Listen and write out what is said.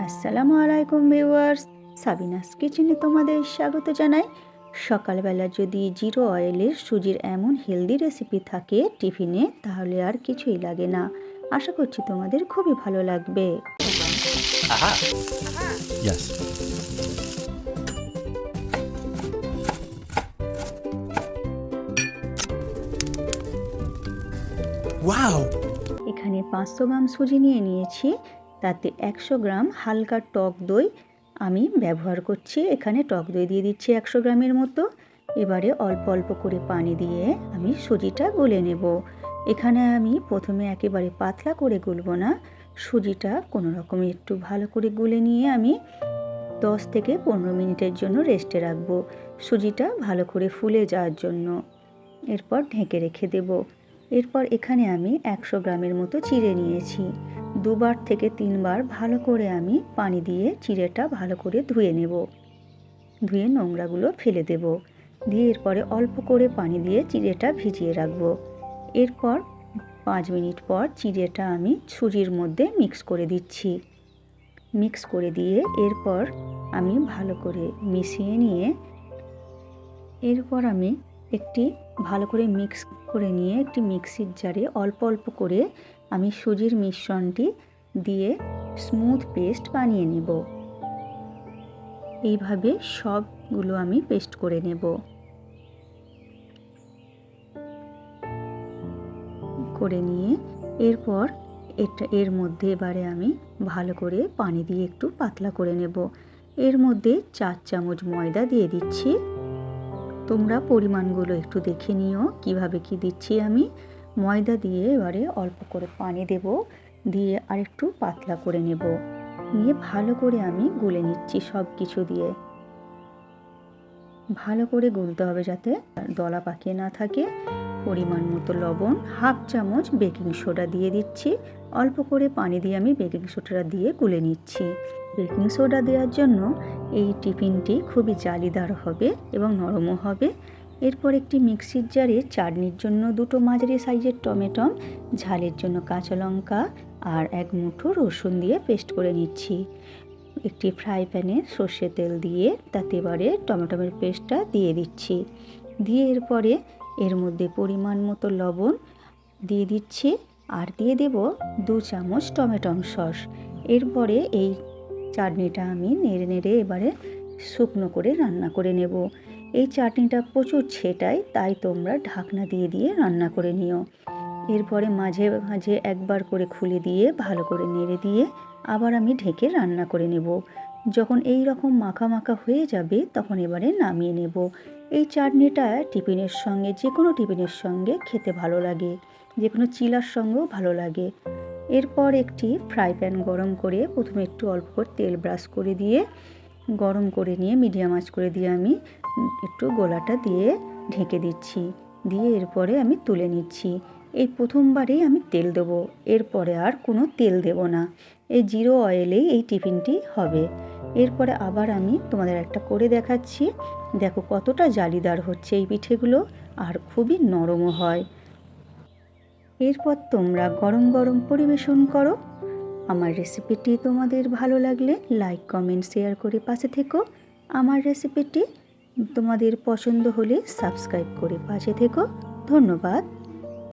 আসসালামু আলাইকুম viewers, Sabinus কিচেনে তোমাদের স্বাগত জানাই। সকালবেলা যদি জিরো অয়েলের সুজির এমন হেলদি রেসিপি থাকে টিফিনে, তাহলে আর কিছুই লাগে না। আশা করছি তোমাদের খুবই ভালো লাগবে। Aha. Yes. Wow! এখানে 500 গ্রাম সুজি নিয়ে নিয়েছি, তাতে 100 গ্রাম হালকা টক দই আমি ব্যবহার করছি। এখানে টক দই দিয়ে দিচ্ছি 100 গ্রামের মতো। এবারে অল্প অল্প করে পানি দিয়ে আমি সুজিটা গুলে নেব। এখানে আমি প্রথমে একেবারে পাতলা করে গুলব না, সুজিটা কোনো রকমে একটু ভালো করে গুলে নিয়ে আমি 10 থেকে 15 মিনিটের জন্য রেস্টে রাখবো, সুজিটা ভালো করে ফুলে যাওয়ার জন্য। এরপর ঢেকে রেখে দেব। এরপর এখানে আমি 100 গ্রামের মতো চিড়ে নিয়েছি। 2বার থেকে 3বার ভালো করে আমি পানি দিয়ে চিড়েটা ভালো করে ধুয়ে নেব। ধুয়ে নোংরাগুলো ফেলে দেব। দিয়ে এরপরে অল্প করে পানি দিয়ে চিড়েটা ভিজিয়ে রাখবো। এরপর 5 মিনিট পর চিড়েটা আমি সুজির মধ্যে মিক্স করে দিচ্ছি। মিক্স করে দিয়ে এরপর আমি ভালো করে মিশিয়ে নিয়ে এরপর আমি ভালো করে মিক্স করে নিয়ে একটি মিক্সির জারে অল্প অল্প করে আমি সুজির মিশ্রণটি দিয়ে স্মুথ পেস্ট বানিয়ে নেব। এইভাবে সবগুলো আমি পেস্ট করে নেব। করে নিয়ে এরপর এর মধ্যে এবারে আমি ভালো করে পানি দিয়ে একটু পাতলা করে নেব। এর মধ্যে 4 চামচ ময়দা দিয়ে দিচ্ছি। তোমরা পরিমাণগুলো একটু দেখে নিও কিভাবে কি দিচ্ছি আমি। ময়দা দিয়ে এবারে অল্প করে পানি দেব, দিয়ে আরেকটু পাতলা করে নেব। নিয়ে ভালো করে আমি গুলে নিচ্ছি সব কিছু দিয়ে। ভালো করে গুলতে হবে যাতে দলা পাকিয়ে না থাকে। পরিমাণ মতো লবণ, হাফ চামচ বেকিং সোডা দিয়ে দিচ্ছি। অল্প করে পানি দিয়ে আমি বেকিং সোডাটা দিয়ে গুলে নিচ্ছি। বেকিং সোডা দেওয়ার জন্য এই টিফিনটি খুবই জালিদার হবে এবং নরমও হবে। এরপর একটি মিক্সির জারে চাটনির জন্য 2টো মাঝারি সাইজের টমেটো, ঝালের জন্য কাঁচা লঙ্কা আর 1 মুঠো রসুন দিয়ে পেস্ট করে নিচ্ছি। একটি ফ্রাই প্যানে সর্ষের তেল দিয়ে তাতে এবারে টমেটোর পেস্টটা দিয়ে দিচ্ছি। দিয়ে এরপরে এর মধ্যে পরিমাণ মতো লবণ দিয়ে দিচ্ছি আর দিয়ে দেব 2 চামচ টমেটো সস। এরপরে এই চাটনিটা আমি নেড়ে নেড়ে এবারে শুকনো করে রান্না করে নেব। এই চাটনিটা প্রচুর ছেটায়, তাই তোমরা ঢাকনা দিয়ে দিয়ে রান্না করে নিও। এরপরে মাঝে মাঝে একবার করে খুলে দিয়ে ভালো করে নেড়ে দিয়ে আবার আমি ঢেকে রান্না করে নেব। যখন এই রকম মাখা মাখা হয়ে যাবে তখন এবারে নামিয়ে নেব। এই চাটনিটা টিফিনের সঙ্গে, যে কোনো টিফিনের সঙ্গে খেতে ভালো লাগে, যে কোনো চিলার সঙ্গেও ভালো লাগে। এরপর একটি ফ্রাই প্যান গরম করে প্রথমে একটু অল্প করে তেল ব্রাশ করে দিয়ে গরম করে নিয়ে মিডিয়াম আঁচ করে দিয়ে আমি একটু গোলাটা দিয়ে ঢেকে দিচ্ছি। দিয়ে এরপরে আমি তুলে নিচ্ছি। এই প্রথমবারেই আমি তেল দেবো, এরপরে আর কোনো তেল দেব না। এই জিরো অয়েলেই এই টিফিনটি হবে। এরপরে আবার আমি তোমাদের একটা করে দেখাচ্ছি। দেখো কতটা জালিদার হচ্ছে এই পিঠেগুলো, আর খুবই নরমও হয়। এরপর তোমরা গরম গরম পরিবেশন করো। আমার রেসিপিটি তোমাদের ভালো লাগলে লাইক, কমেন্ট, শেয়ার করে পাশে থেকো। আমার রেসিপিটি তোমাদের পছন্দ হলে সাবস্ক্রাইব করে পাশে থেকো। ধন্যবাদ।